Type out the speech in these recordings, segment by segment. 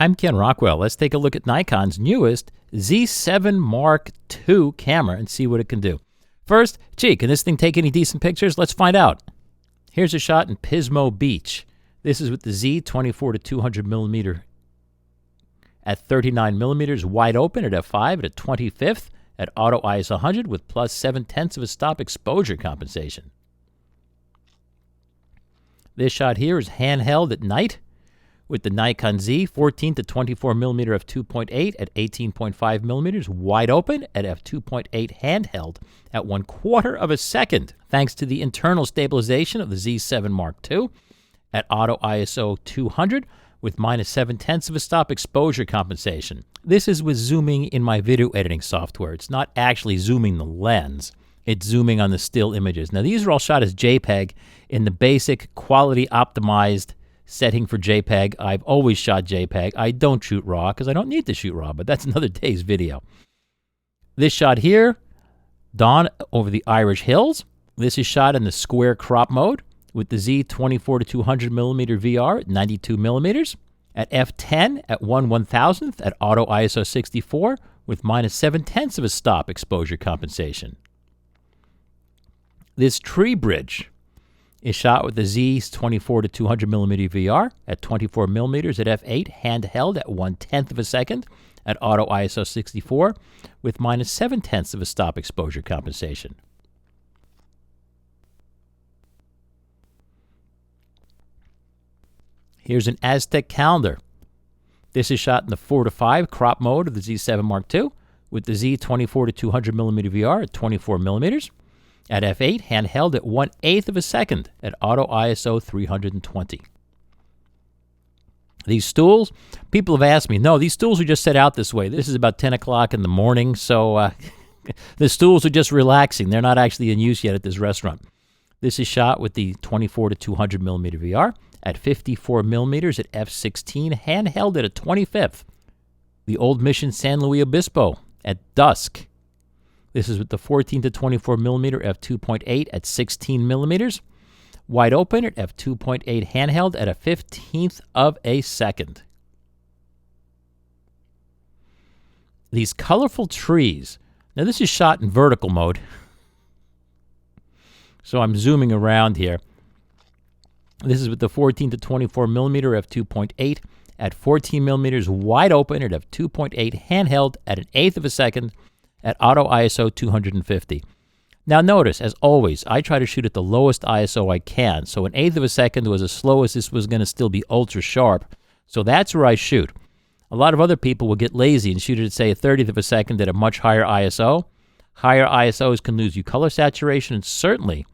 I'm Ken Rockwell. Let's take a look at Nikon's newest Z7 Mark II camera and see what it can do. First, gee, can this thing take any decent pictures? Let's find out. Here's a shot in Pismo Beach. This is with the Z 24-200mm at 39mm wide open at f5 at a 25th at auto ISO 100 with plus 7/10 of a stop exposure compensation. This shot here is handheld at night with the Nikon Z 14-24mm f2.8 at 18.5mm wide open at f2.8 handheld at 1/4 of a second, thanks to the internal stabilization of the Z7 Mark II at auto ISO 200 with minus 7/10 of a stop exposure compensation. This is with zooming in my video editing software. It's not actually zooming the lens. It's zooming on the still images. Now, these are all shot as JPEG in the basic quality optimized setting for JPEG. I've always shot JPEG. I don't shoot RAW because I don't need to shoot RAW, but that's another day's video. This shot here, dawn over the Irish hills. This is shot in the square crop mode with the Z 24-200mm VR at 92mm at f10 at 1/1000th at auto ISO 64 with minus 7/10 of a stop exposure compensation. This tree bridge is shot with the Z's 24-200mm VR at 24mm at f8 handheld at 1/10 of a second at auto ISO 64 with minus 7/10 of a stop exposure compensation. Here's an Aztec calendar. This is shot in the 4:5 crop mode of the Z7 Mark II with the Z 24-200mm VR at 24mm at f8 handheld at 1/8 of a second at auto ISO 320. These stools, people have asked me, no, these stools are just set out this way. This is about 10 o'clock in the morning, so the stools are just relaxing. They're not actually in use yet at this restaurant. This is shot with the 24-200mm VR at 54mm at f16 handheld at a 25th. The Old Mission San Luis Obispo at dusk. This is with the 14-24mm f2.8 at 16mm, wide open at f2.8 handheld at a 15th of a second. These colorful trees. Now this is shot in vertical mode, so I'm zooming around here. This is with the 14-24mm f2.8 at 14mm wide open at f2.8 handheld at 1/8 of a second at auto ISO 250. Now notice, as always, I try to shoot at the lowest ISO I can, so 1/8 of a second was as slow as this was going to still be ultra sharp, so that's where I shoot. A lot of other people will get lazy and shoot it at, say, 1/30 of a second at a much higher ISO. Higher ISOs can lose you color saturation and certainly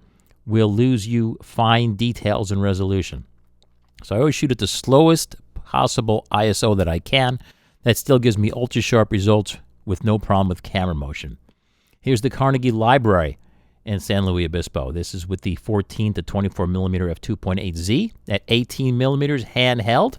will lose you fine details and resolution. So I always shoot at the slowest possible ISO that I can. That still gives me ultra sharp results with no problem with camera motion. Here's the Carnegie Library in San Luis Obispo. This is with the 14-24mm f2.8Z at 18mm handheld,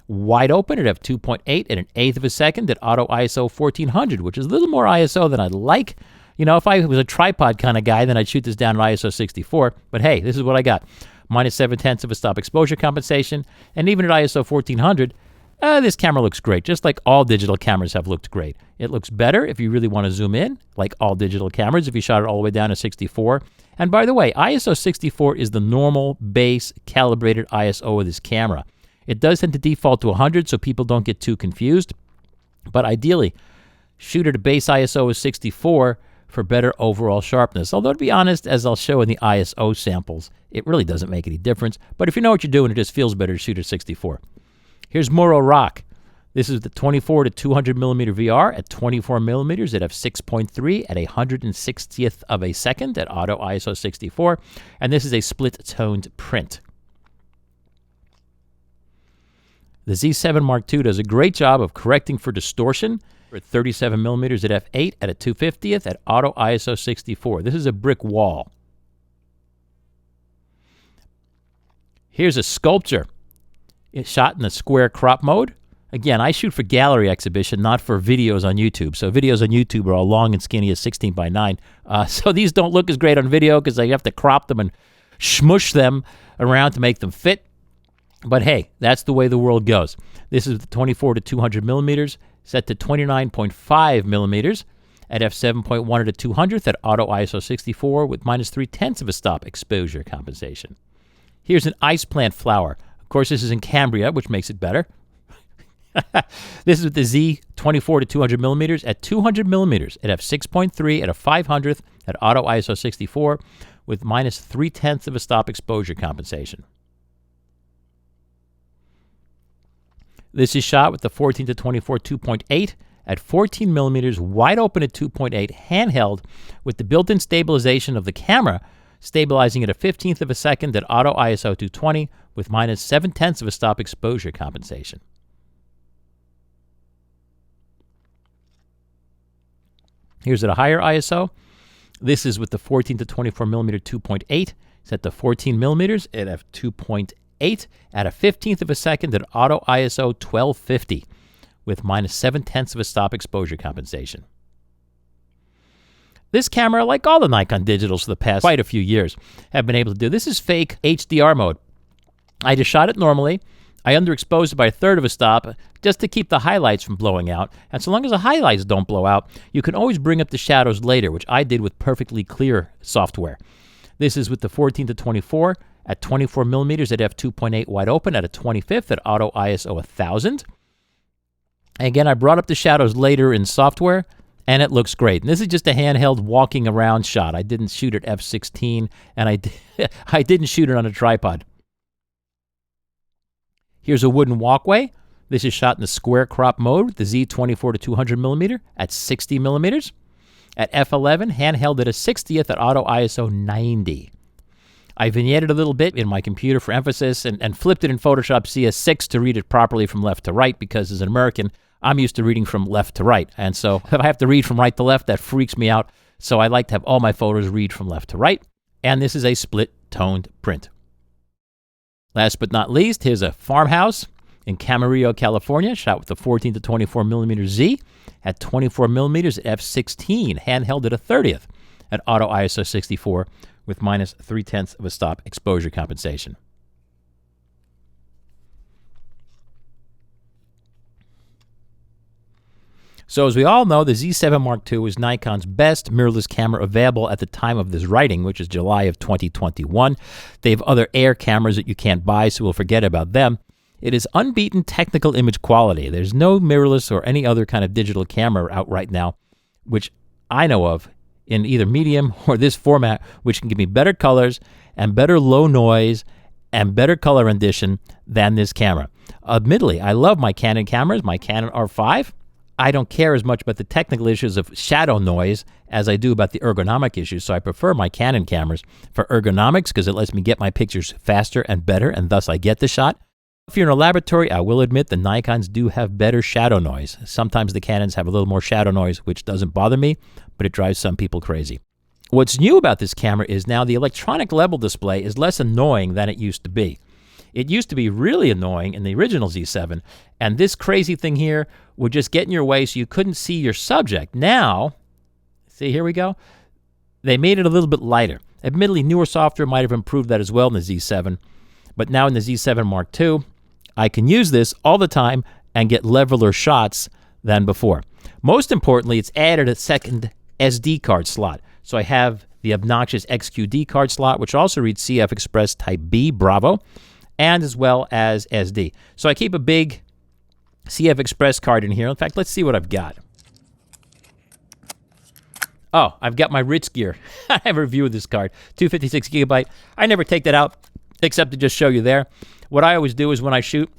wide open at f2.8 at 1/8 of a second at auto ISO 1400, which is a little more ISO than I'd like. You know, if I was a tripod kind of guy, then I'd shoot this down at ISO 64. But hey, this is what I got. Minus 7/10 of a stop exposure compensation. And even at ISO 1400, this camera looks great, just like all digital cameras have looked great. It looks better if you really want to zoom in, like all digital cameras, if you shot it all the way down to 64. And by the way, ISO 64 is the normal base calibrated ISO of this camera. It does tend to default to 100, so people don't get too confused. But ideally, shoot at a base ISO of 64 for better overall sharpness. Although, to be honest, as I'll show in the ISO samples, it really doesn't make any difference. But if you know what you're doing, it just feels better to shoot at 64. Here's Morro Rock. This is the 24-200mm VR at 24mm at f6.3 at 160th of a second at auto ISO 64. And this is a split-toned print. The Z7 Mark II does a great job of correcting for distortion at 37mm at f8 at a 250th at auto ISO 64. This is a brick wall. Here's a sculpture. It's shot in the square crop mode. Again, I shoot for gallery exhibition, not for videos on YouTube. So videos on YouTube are all long and skinny as 16:9. So these don't look as great on video because you have to crop them and smush them around to make them fit. But hey, that's the way the world goes. This is the 24 to 200 millimeters, set to 29.5 millimeters at f7.1 at a 200th at auto ISO 64 with minus 3/10 of a stop exposure compensation. Here's an ice plant flower. Of course, this is in Cambria, which makes it better. This is with the Z 24 to 200 millimeters at 200 millimeters at f6.3 at a 500th at auto ISO 64 with minus 3/10 of a stop exposure compensation. This is shot with the 14 to 24 2.8 at 14 millimeters, wide open at 2.8, handheld with the built-in stabilization of the camera, stabilizing at a 15th of a second at auto ISO 220 with minus 7/10 of a stop exposure compensation. Here's at a higher ISO. This is with the 14 to 24 millimeter 2.8, set to 14 millimeters at f2.8 at a 15th of a second at auto ISO 1250 with minus 7/10 of a stop exposure compensation. This camera, like all the Nikon digitals for the past quite a few years, have been able to do. This is fake HDR mode. I just shot it normally. I underexposed it by a third of a stop just to keep the highlights from blowing out. And so long as the highlights don't blow out, you can always bring up the shadows later, which I did with perfectly clear software. This is with the 14 to 24 at 24 millimeters at f2.8 wide open at a 25th at auto ISO 1000. Again, I brought up the shadows later in software, and it looks great. And this is just a handheld walking around shot. I didn't shoot at f16, and I didn't shoot it on a tripod. Here's a wooden walkway. This is shot in the square crop mode with the Z 24 to 200 millimeter at 60 millimeters. At f11, handheld at a 60th at auto ISO 90. I vignetted a little bit in my computer for emphasis and flipped it in Photoshop CS6 to read it properly from left to right because as an American, I'm used to reading from left to right. And so if I have to read from right to left, that freaks me out. So I like to have all my photos read from left to right. And this is a split-toned print. Last but not least, here's a farmhouse in Camarillo, California, shot with the 14 to 24 millimeter Z at 24 millimeters at f16, handheld at a 30th at auto ISO 64 with minus 3/10 of a stop exposure compensation. So as we all know, the Z7 Mark II is Nikon's best mirrorless camera available at the time of this writing, which is July of 2021. They have other Air cameras that you can't buy, so we'll forget about them. It is unbeaten technical image quality. There's no mirrorless or any other kind of digital camera out right now, which I know of, in either medium or this format, which can give me better colors and better low noise and better color rendition than this camera. Admittedly, I love my Canon cameras, my Canon R5. I don't care as much about the technical issues of shadow noise as I do about the ergonomic issues, so I prefer my Canon cameras for ergonomics because it lets me get my pictures faster and better, and thus I get the shot. If you're in a laboratory, I will admit the Nikons do have better shadow noise. Sometimes the Canons have a little more shadow noise, which doesn't bother me, but it drives some people crazy. What's new about this camera is now the electronic level display is less annoying than it used to be. It used to be really annoying in the original Z7, and this crazy thing here would just get in your way so you couldn't see your subject. Now, see, here we go. They made it a little bit lighter. Admittedly, newer software might have improved that as well in the Z7, but now in the Z7 Mark II, I can use this all the time and get leveler shots than before. Most importantly, it's added a second SD card slot. So I have the obnoxious XQD card slot, which also reads CF Express Type B, Bravo, and as well as SD. So I keep a big CF Express card in here. In fact, let's see what I've got. Oh, I've got my Ritz gear. I have a review of this card, 256 gigabyte. I never take that out except to just show you there. What I always do is when I shoot,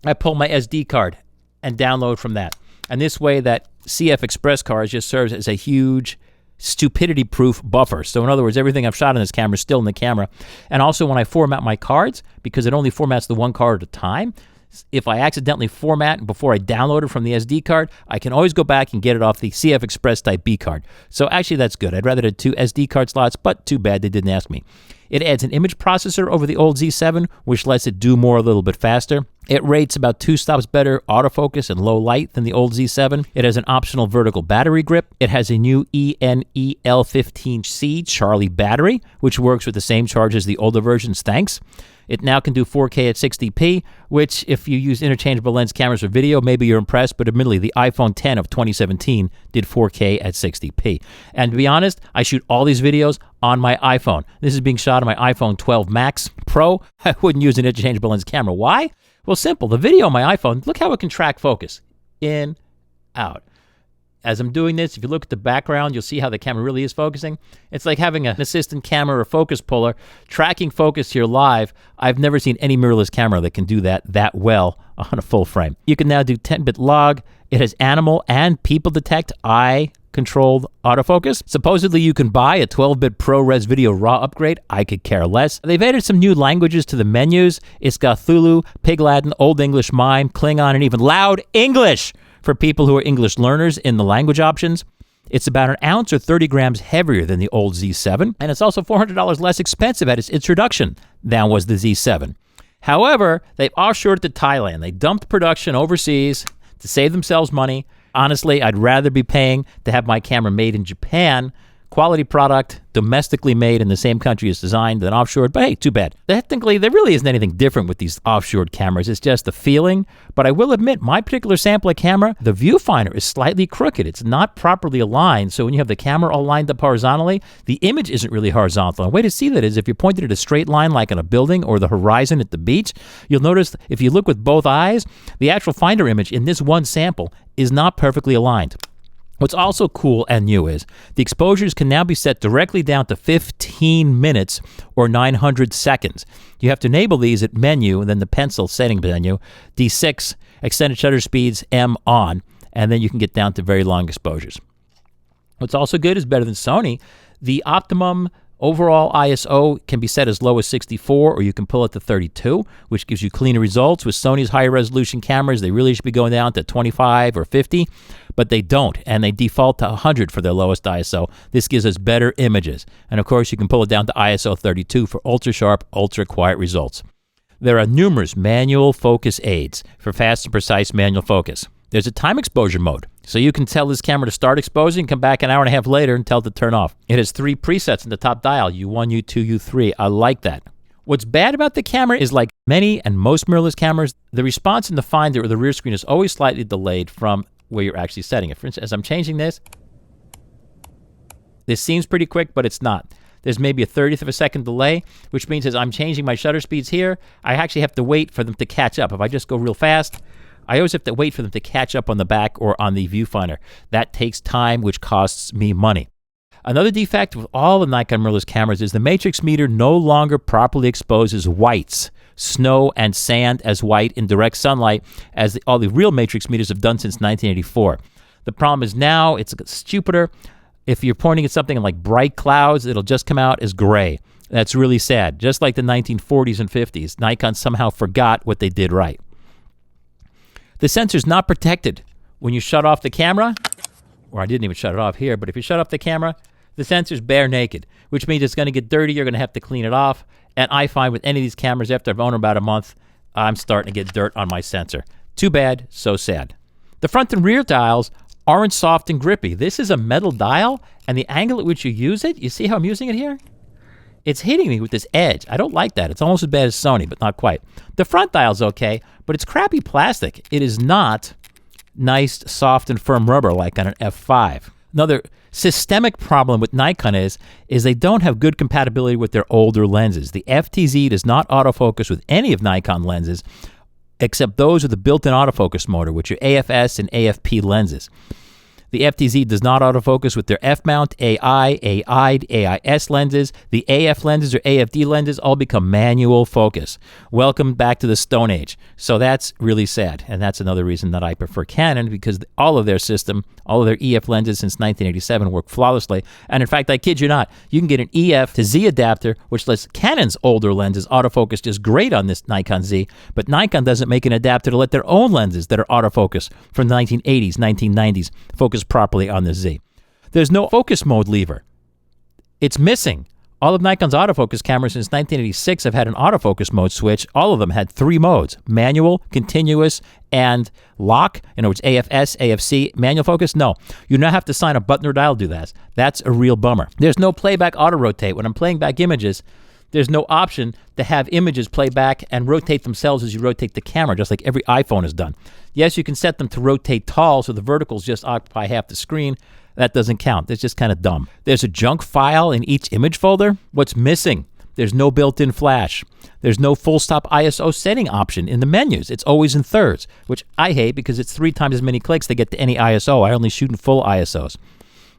I pull my SD card and download from that. And this way that CF Express card just serves as a huge stupidity-proof buffer. So in other words, everything I've shot on this camera is still in the camera. And also when I format my cards, because it only formats the one card at a time, if I accidentally format before I download it from the SD card, I can always go back and get it off the CF Express Type B card. So actually that's good. I'd rather have 2 SD card slots, but too bad they didn't ask me. It adds an image processor over the old Z7, which lets it do more a little bit faster. It rates about 2 stops better autofocus in low light than the old Z7. It has an optional vertical battery grip. It has a new ENEL15C Charlie battery, which works with the same charge as the older versions, thanks. It now can do 4K at 60p, which if you use interchangeable lens cameras for video, maybe you're impressed, but admittedly, the iPhone 10 of 2017 did 4K at 60p. And to be honest, I shoot all these videos on my iPhone. This is being shot on my iPhone 12 Max Pro. I wouldn't use an interchangeable lens camera. Why? Well, simple. The video on my iPhone, look how it can track focus. In, out. As I'm doing this, if you look at the background, you'll see how the camera really is focusing. It's like having an assistant camera or focus puller tracking focus here live. I've never seen any mirrorless camera that can do that well on a full frame. You can now do 10-bit log. It has animal and people detect eye-controlled autofocus. Supposedly, you can buy a 12-bit ProRes Video RAW upgrade. I could care less. They've added some new languages to the menus. It's got Thulu, Pig Latin, Old English, Mime, Klingon, and even Loud English for people who are English learners in the language options. It's about an ounce or 30 grams heavier than the old Z7, and it's also $400 less expensive at its introduction than was the Z7. However, they've offshored to Thailand. They dumped production overseas to save themselves money. Honestly, I'd rather be paying to have my camera made in Japan, quality product, domestically made in the same country as designed, than offshored. But hey, too bad. Technically, there really isn't anything different with these offshored cameras. It's just the feeling. But I will admit, my particular sample of camera, the viewfinder is slightly crooked. It's not properly aligned. So when you have the camera all lined up horizontally, the image isn't really horizontal. And a way to see that is if you pointed at a straight line like on a building or the horizon at the beach, you'll notice if you look with both eyes, the actual finder image in this one sample is not perfectly aligned. What's also cool and new is the exposures can now be set directly down to 15 minutes or 900 seconds. You have to enable these at menu and then the pencil setting menu, D6, extended shutter speeds, M on, and then you can get down to very long exposures. What's also good is better than Sony. The optimum overall ISO can be set as low as 64, or you can pull it to 32, which gives you cleaner results. With Sony's higher resolution cameras, they really should be going down to 25 or 50, but they don't, and they default to 100 for their lowest ISO. This gives us better images. And of course, you can pull it down to ISO 32 for ultra-sharp, ultra-quiet results. There are numerous manual focus aids for fast and precise manual focus. There's a time exposure mode, so you can tell this camera to start exposing, come back an hour and a half later and tell it to turn off. It has 3 presets in the top dial, U1, U2, U3. I like that. What's bad about the camera is, like many and most mirrorless cameras, the response in the finder or the rear screen is always slightly delayed from where you're actually setting it. For instance, as I'm changing this seems pretty quick, but it's not. There's maybe a 30th of a second delay, which means as I'm changing my shutter speeds here, I actually have to wait for them to catch up. If I just go real fast, I always have to wait for them to catch up on the back or on the viewfinder. That takes time, which costs me money. Another defect with all the Nikon mirrorless cameras is the matrix meter no longer properly exposes whites, snow and sand as white in direct sunlight, as all the real matrix meters have done since 1984. The problem is now it's stupider. If you're pointing at something like bright clouds, it'll just come out as gray. That's really sad. Just like the 1940s and 50s, Nikon somehow forgot what they did right. The sensor's not protected when you shut off the camera, or I didn't even shut it off here, but if you shut off the camera, the sensor's bare naked, which means it's going to get dirty. You're going to have to clean it off. And I find with any of these cameras, after I've owned them about a month, I'm starting to get dirt on my sensor. Too bad, so sad. The front and rear dials aren't soft and grippy. This is a metal dial, and the angle at which you use it, you see how I'm using it here? It's hitting me with this edge. I don't like that. It's almost as bad as Sony, but not quite. The front dial's okay, but it's crappy plastic. It is not nice, soft, and firm rubber like on an F5. Another systemic problem with Nikon is they don't have good compatibility with their older lenses. The FTZ does not autofocus with any of Nikon lenses, except those with the built-in autofocus motor, which are AFS and AFP lenses. The FTZ does not autofocus with their F-mount, AI, AIS lenses. The AF lenses or AFD lenses all become manual focus. Welcome back to the Stone Age. So that's really sad, and that's another reason that I prefer Canon, because all of their system, all of their EF lenses since 1987 work flawlessly. And in fact, I kid you not, you can get an EF to Z adapter, which lets Canon's older lenses autofocus just great on this Nikon Z, but Nikon doesn't make an adapter to let their own lenses that are autofocus from the 1980s, 1990s focus properly on the Z. There's no focus mode lever. It's missing All of Nikon's autofocus cameras since 1986 have had an autofocus mode switch. All of them had 3 modes: manual, continuous, and lock. In other words, AFS, AFC, manual focus. No, you now have to sign a button or dial to do that. That's a real bummer. There's no playback auto rotate. When I'm playing back images, there's no option to have images play back and rotate themselves as you rotate the camera, just like every iPhone has done. Yes, you can set them to rotate tall so the verticals just occupy half the screen. That doesn't count. That's just kind of dumb. There's a junk file in each image folder. What's missing? There's no built-in flash. There's no full-stop ISO setting option in the menus. It's always in thirds, which I hate because it's 3 times as many clicks to get to any ISO. I only shoot in full ISOs.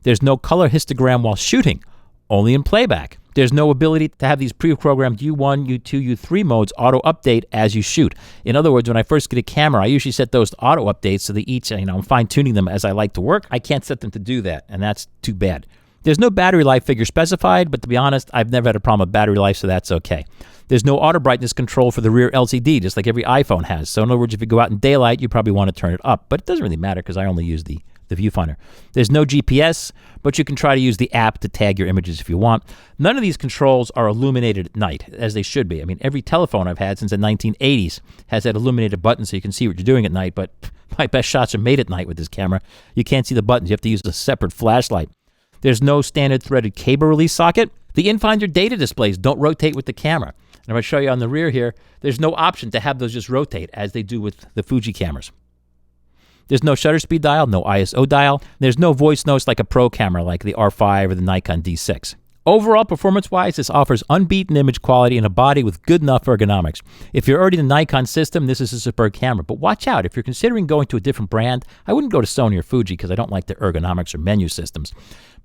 There's no color histogram while shooting, only in playback. There's no ability to have these pre-programmed U1, U2, U3 modes auto-update as you shoot. In other words, when I first get a camera, I usually set those to auto-updates so they each, I'm fine-tuning them as I like to work. I can't set them to do that, and that's too bad. There's no battery life figure specified, but to be honest, I've never had a problem with battery life, so that's okay. There's no auto brightness control for the rear LCD, just like every iPhone has. So in other words, if you go out in daylight, you probably want to turn it up, but it doesn't really matter because I only use the viewfinder. There's no GPS, but you can try to use the app to tag your images if you want. None of these controls are illuminated at night, as they should be. I mean, every telephone I've had since the 1980s has that illuminated button so you can see what you're doing at night, but my best shots are made at night with this camera. You can't see the buttons. You have to use a separate flashlight. There's no standard threaded cable release socket. The in-finder data displays don't rotate with the camera. And if I show you on the rear here, there's no option to have those just rotate as they do with the Fuji cameras. There's no shutter speed dial, no ISO dial. There's no voice notes like a pro camera like the R5 or the Nikon D6. Overall, performance-wise, this offers unbeaten image quality and a body with good enough ergonomics. If you're already in the Nikon system, this is a superb camera. But watch out, if you're considering going to a different brand, I wouldn't go to Sony or Fuji because I don't like their ergonomics or menu systems.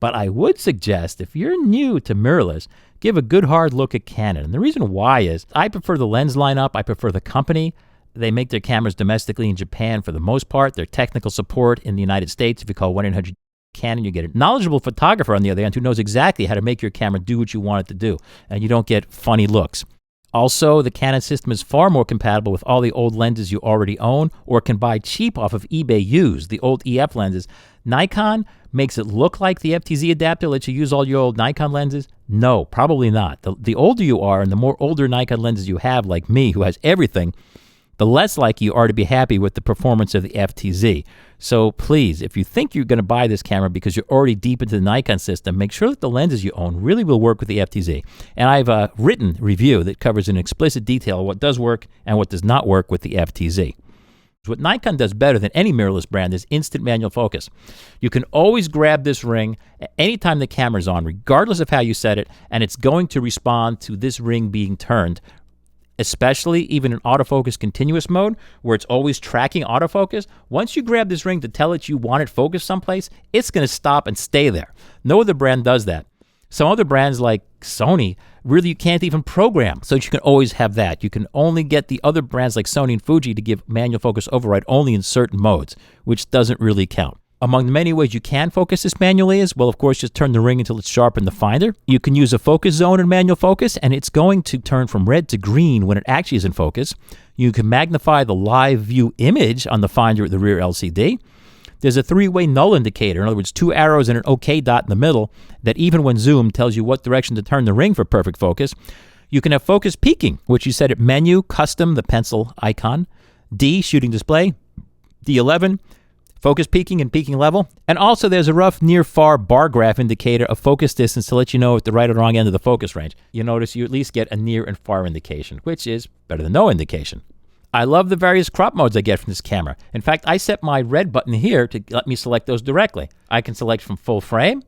But I would suggest, if you're new to mirrorless, give a good hard look at Canon. And the reason why is I prefer the lens lineup, I prefer the company. They make their cameras domestically in Japan for the most part. Their technical support in the United States, if you call 1-800-CANON, you get a knowledgeable photographer on the other hand who knows exactly how to make your camera do what you want it to do, and you don't get funny looks. Also, the Canon system is far more compatible with all the old lenses you already own or can buy cheap off of eBay used, the old EF lenses. Nikon makes it look like the FTZ adapter lets you use all your old Nikon lenses. No, probably not. The older you are and the more older Nikon lenses you have, like me, who has everything, the less likely you are to be happy with the performance of the FTZ. So please, if you think you're going to buy this camera because you're already deep into the Nikon system, make sure that the lenses you own really will work with the FTZ. And I have a written review that covers in explicit detail what does work and what does not work with the FTZ. What Nikon does better than any mirrorless brand is instant manual focus. You can always grab this ring at any time the camera's on, regardless of how you set it, and it's going to respond to this ring being turned, especially even in autofocus continuous mode, where it's always tracking autofocus. Once you grab this ring to tell it you want it focused someplace, it's going to stop and stay there. No other brand does that. Some other brands like Sony, really you can't even program, so you can always have that. You can only get the other brands like Sony and Fuji to give manual focus override only in certain modes, which doesn't really count. Among the many ways you can focus this manually is, well, of course, just turn the ring until it's sharp in the finder. You can use a focus zone in manual focus, and it's going to turn from red to green when it actually is in focus. You can magnify the live view image on the finder at the rear LCD. There's a 3-way null indicator, in other words, 2 arrows and an OK dot in the middle that even when zoomed tells you what direction to turn the ring for perfect focus. You can have focus peaking, which you set at menu, custom, the pencil icon, D, shooting display, D11, focus peaking and peaking level. And also there's a rough near-far bar graph indicator of focus distance to let you know at the right or wrong end of the focus range. You notice you at least get a near and far indication, which is better than no indication. I love the various crop modes I get from this camera. In fact, I set my red button here to let me select those directly. I can select from full frame,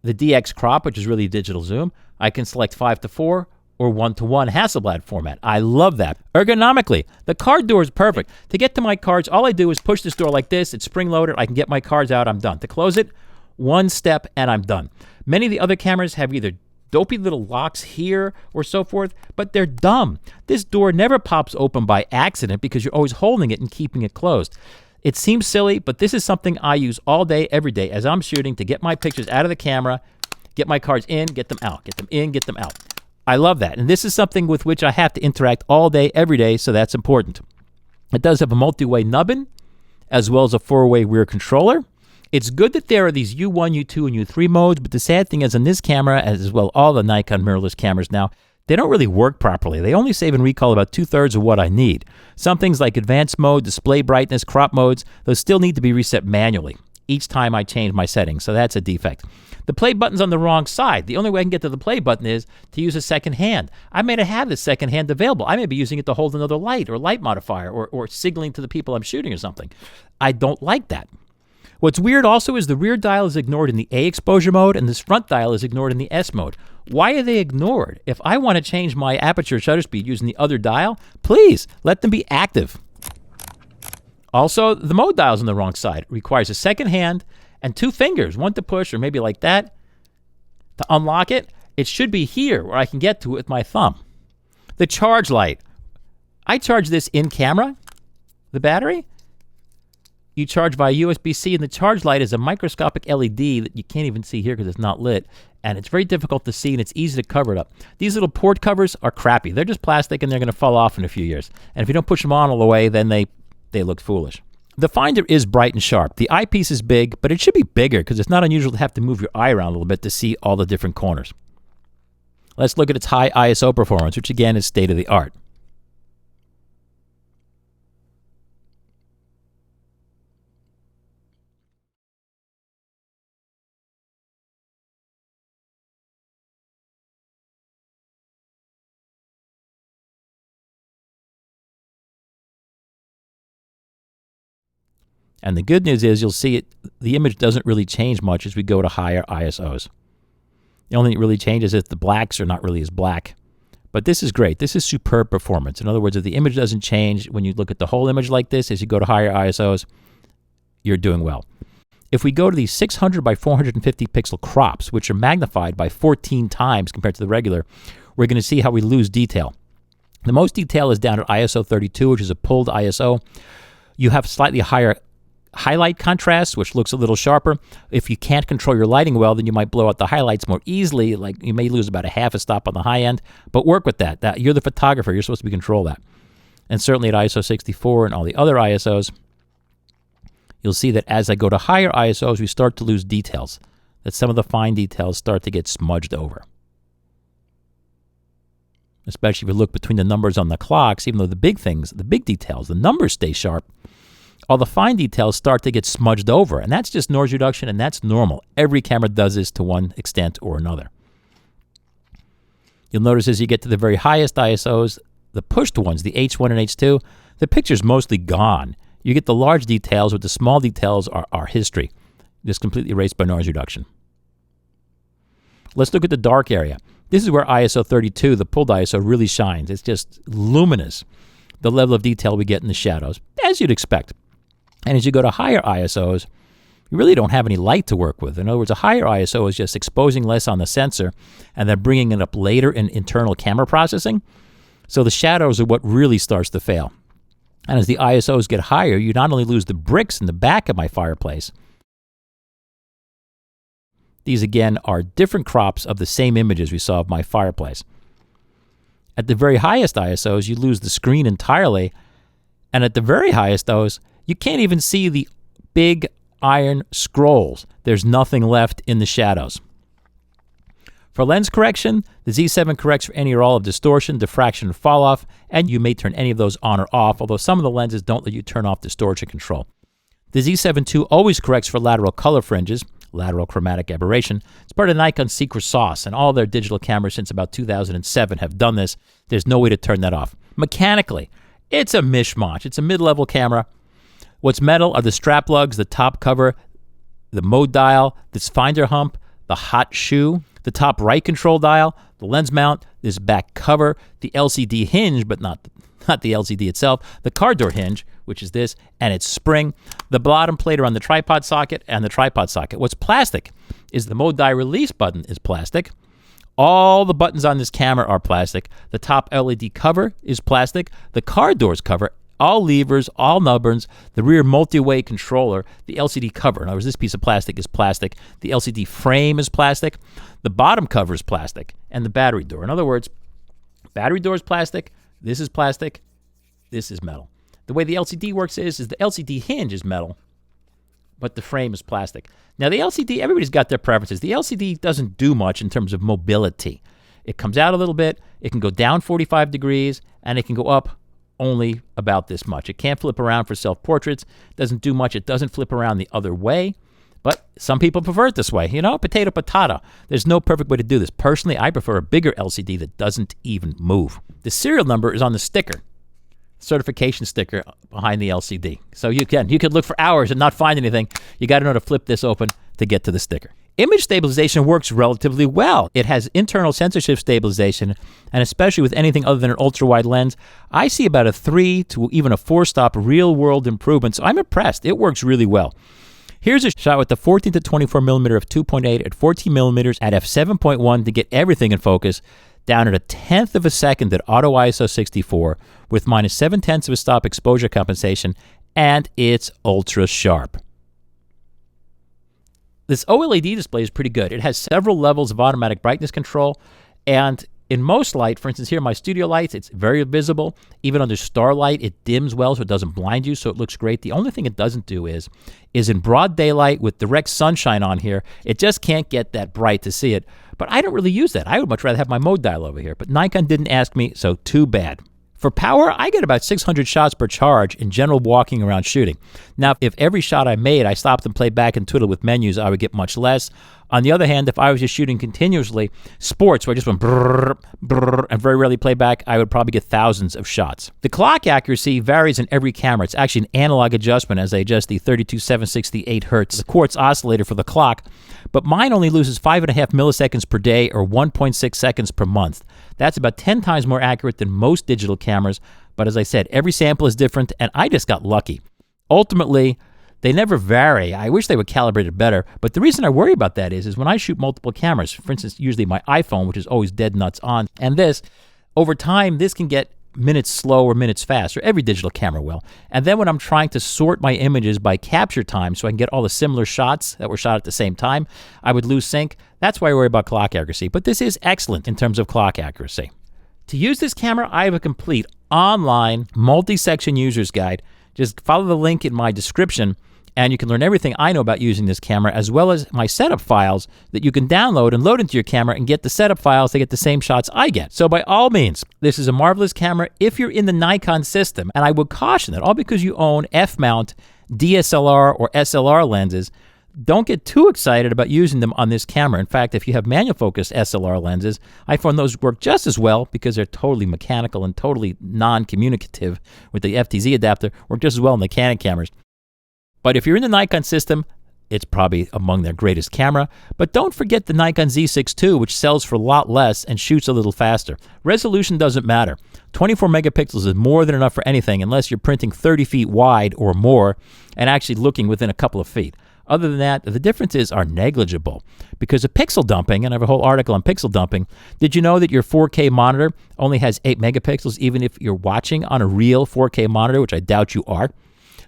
the DX crop, which is really digital zoom. I can select 5:4 or 1:1 Hasselblad format. I love that. Ergonomically, the card door is perfect. To get to my cards, all I do is push this door like this. It's spring-loaded. I can get my cards out. I'm done. To close it, one step and I'm done. Many of the other cameras have either dopey little locks here or so forth, but they're dumb. This door never pops open by accident because you're always holding it and keeping it closed. It seems silly, but this is something I use all day, every day as I'm shooting to get my pictures out of the camera, get my cards in, get them out, get them in, get them out. I love that. And this is something with which I have to interact all day, every day, so that's important. It does have a multi-way nubbin, as well as a 4-way rear controller. It's good that there are these U1, U2, and U3 modes, but the sad thing is on this camera, as well all the Nikon mirrorless cameras now, they don't really work properly. They only save and recall about 2/3 of what I need. Some things like advanced mode, display brightness, crop modes, those still need to be reset manually each time I change my settings, so that's a defect. The play button's on the wrong side. The only way I can get to the play button is to use a second hand. I may not have this second hand available. I may be using it to hold another light or light modifier or signaling to the people I'm shooting or something. I don't like that. What's weird also is the rear dial is ignored in the A exposure mode and this front dial is ignored in the S mode. Why are they ignored? If I want to change my aperture shutter speed using the other dial, please let them be active. Also, the mode dial's on the wrong side. It requires a second hand and 2 fingers, one to push or maybe like that to unlock it. It should be here where I can get to it with my thumb. The charge light. I charge this in camera, the battery. You charge via USB-C, and the charge light is a microscopic LED that you can't even see here because it's not lit, and it's very difficult to see, and it's easy to cover it up. These little port covers are crappy. They're just plastic, and they're going to fall off in a few years. And if you don't push them on all the way, then they look foolish. The finder is bright and sharp. The eyepiece is big, but it should be bigger because it's not unusual to have to move your eye around a little bit to see all the different corners. Let's look at its high ISO performance, which again is state-of-the-art. And the good news is you'll see it, the image doesn't really change much as we go to higher ISOs. The only thing that really changes is the blacks are not really as black. But this is great. This is superb performance. In other words, if the image doesn't change when you look at the whole image like this, as you go to higher ISOs, you're doing well. If we go to these 600 by 450 pixel crops, which are magnified by 14 times compared to the regular, we're going to see how we lose detail. The most detail is down at ISO 32, which is a pulled ISO. You have slightly higher highlight contrast, which looks a little sharper. If you can't control your lighting well, then you might blow out the highlights more easily. Like you may lose about a half a stop on the high end, but work with that. You're the photographer. You're supposed to control that. And certainly at ISO 64 and all the other ISOs, you'll see that as I go to higher ISOs, we start to lose details, that some of the fine details start to get smudged over. Especially if you look between the numbers on the clocks, even though the big things, the big details, the numbers stay sharp, all the fine details start to get smudged over, and that's just noise reduction, and that's normal. Every camera does this to one extent or another. You'll notice as you get to the very highest ISOs, the pushed ones, the H1 and H2, the picture's mostly gone. You get the large details, but the small details are history, just completely erased by noise reduction. Let's look at the dark area. This is where ISO 32, the pulled ISO, really shines. It's just luminous, the level of detail we get in the shadows, as you'd expect. And as you go to higher ISOs, you really don't have any light to work with. In other words, a higher ISO is just exposing less on the sensor and then bringing it up later in internal camera processing. So the shadows are what really starts to fail. And as the ISOs get higher, you not only lose the bricks in the back of my fireplace. These, again, are different crops of the same images we saw of my fireplace. At the very highest ISOs, you lose the screen entirely. And at the very highest those, you can't even see the big iron scrolls. There's nothing left in the shadows. For lens correction, the Z7 corrects for any or all of distortion, diffraction, and fall off, and you may turn any of those on or off, although some of the lenses don't let you turn off distortion control. The Z7 II always corrects for lateral color fringes, lateral chromatic aberration. It's part of Nikon's secret sauce, and all their digital cameras since about 2007 have done this. There's no way to turn that off. Mechanically, it's a mishmash. It's a mid-level camera. What's metal are the strap lugs, the top cover, the mode dial, this finder hump, the hot shoe, the top right control dial, the lens mount, this back cover, the LCD hinge, but not the LCD itself, the car door hinge, which is this, and its spring, the bottom plate around the tripod socket, and the tripod socket. What's plastic is the mode dial release button is plastic. All the buttons on this camera are plastic. The top LED cover is plastic. The car doors cover, all levers, all nubbins, the rear multi-way controller, the LCD cover. In other words, this piece of plastic is plastic. The LCD frame is plastic. The bottom cover is plastic. And the battery door. In other words, battery door is plastic. This is plastic. This is metal. The way the LCD works is the LCD hinge is metal, but the frame is plastic. Now, the LCD, everybody's got their preferences. The LCD doesn't do much in terms of mobility. It comes out a little bit, it can go down 45 degrees, and it can go up only about this much. It can't flip around for self-portraits, doesn't do much. It doesn't flip around the other way, but some people prefer it this way. You know, potato, patata. There's no perfect way to do this. Personally, I prefer a bigger LCD that doesn't even move. The serial number is on the sticker, certification sticker behind the LCD. So you could look for hours and not find anything. You got to know to flip this open to get to the sticker. Image stabilization works relatively well. It has internal sensor shift stabilization, and especially with anything other than an ultra-wide lens, I see about a 3 to even a 4-stop real-world improvement, so I'm impressed. It works really well. Here's a shot with the 14 to 24 millimeter f 2.8 at 14 millimeters at f7.1 to get everything in focus, down at a 1/10 of a second at auto ISO 64 with minus 7/10 of a stop exposure compensation, and it's ultra sharp. This OLED display is pretty good. It has several levels of automatic brightness control, and in most light, for instance here my studio lights, it's very visible. Even under starlight, it dims well so it doesn't blind you, so it looks great. The only thing it doesn't do is in broad daylight with direct sunshine on here, it just can't get that bright to see it. But I don't really use that. I would much rather have my mode dial over here, but Nikon didn't ask me, so too bad. For power, I get about 600 shots per charge in general walking around shooting. Now, if every shot I made, I stopped and played back and twiddled with menus, I would get much less. On the other hand, if I was just shooting continuously, sports where I just went brrr, brrr, and very rarely play back, I would probably get thousands of shots. The clock accuracy varies in every camera. It's actually an analog adjustment as they adjust the 32,768 hertz, the quartz oscillator for the clock, but mine only loses 5.5 milliseconds per day or 1.6 seconds per month. That's about 10 times more accurate than most digital cameras, but as I said, every sample is different, and I just got lucky. Ultimately, they never vary. I wish they were calibrated better, but the reason I worry about that is when I shoot multiple cameras, for instance, usually my iPhone, which is always dead nuts on, and this, over time, this can get minutes slow or minutes fast, or every digital camera will. And then when I'm trying to sort my images by capture time so I can get all the similar shots that were shot at the same time, I would lose sync. That's why I worry about clock accuracy. But this is excellent in terms of clock accuracy. To use this camera, I have a complete online multi-section user's guide. Just follow the link in my description, and you can learn everything I know about using this camera, as well as my setup files that you can download and load into your camera and get the setup files to get the same shots I get. So by all means, this is a marvelous camera if you're in the Nikon system, and I would caution that all because you own F-mount, DSLR, or SLR lenses, don't get too excited about using them on this camera. In fact, if you have manual focus SLR lenses, I find those work just as well because they're totally mechanical and totally non-communicative with the FTZ adapter, work just as well in the Canon cameras. But if you're in the Nikon system, it's probably among their greatest camera. But don't forget the Nikon Z6 II, which sells for a lot less and shoots a little faster. Resolution doesn't matter. 24 megapixels is more than enough for anything unless you're printing 30 feet wide or more and actually looking within a couple of feet. Other than that, the differences are negligible. Because of pixel dumping, and I have a whole article on pixel dumping, did you know that your 4K monitor only has 8 megapixels even if you're watching on a real 4K monitor, which I doubt you are?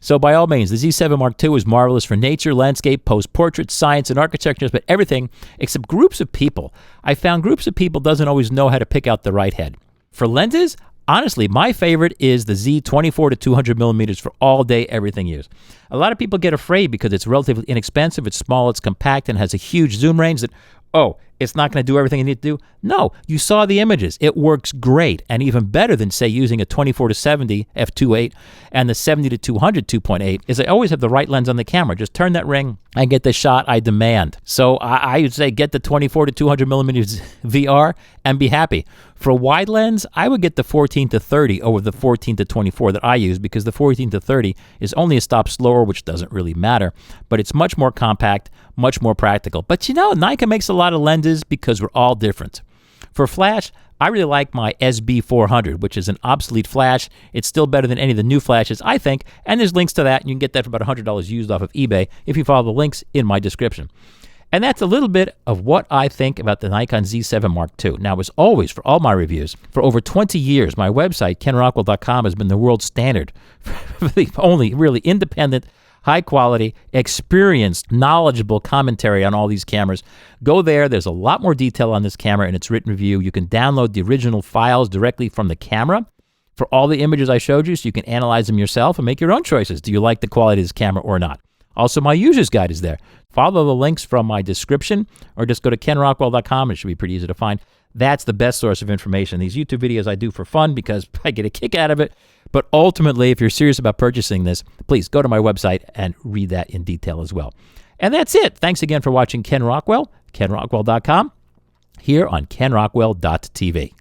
So by all means, the Z7 Mark II is marvelous for nature, landscape, post-portrait, science, and architecture, but everything except groups of people. I found groups of people doesn't always know how to pick out the right head. For lenses, honestly, my favorite is the Z24 to 200 millimeters for all day, everything use. A lot of people get afraid because it's relatively inexpensive, it's small, it's compact, and has a huge zoom range that, oh, it's not going to do everything you need to do. No, you saw the images. It works great, and even better than, say, using a 24 to 70 f2.8 and the 70 to 200 2.8 is I always have the right lens on the camera. Just turn that ring and get the shot I demand. So I would say get the 24 to 200 millimeters VR and be happy. For a wide lens, I would get the 14 to 30 over the 14 to 24 that I use because the 14 to 30 is only a stop slower, which doesn't really matter, but it's much more compact, much more practical. But you know, Nikon makes a lot of lenses because we're all different. For flash, I really like my SB400, which is an obsolete flash. It's still better than any of the new flashes, I think, and there's links to that, and you can get that for about $100 used off of eBay if you follow the links in my description. And that's a little bit of what I think about the Nikon Z7 Mark II. Now, as always, for all my reviews, for over 20 years, my website, kenrockwell.com, has been the world standard for the only really independent, high-quality, experienced, knowledgeable commentary on all these cameras. Go there. There's a lot more detail on this camera in its written review. You can download the original files directly from the camera for all the images I showed you, so you can analyze them yourself and make your own choices. Do you like the quality of this camera or not? Also, my user's guide is there. Follow the links from my description or just go to kenrockwell.com. It should be pretty easy to find. That's the best source of information. These YouTube videos I do for fun because I get a kick out of it. But ultimately, if you're serious about purchasing this, please go to my website and read that in detail as well. And that's it. Thanks again for watching Ken Rockwell, kenrockwell.com, here on kenrockwell.tv.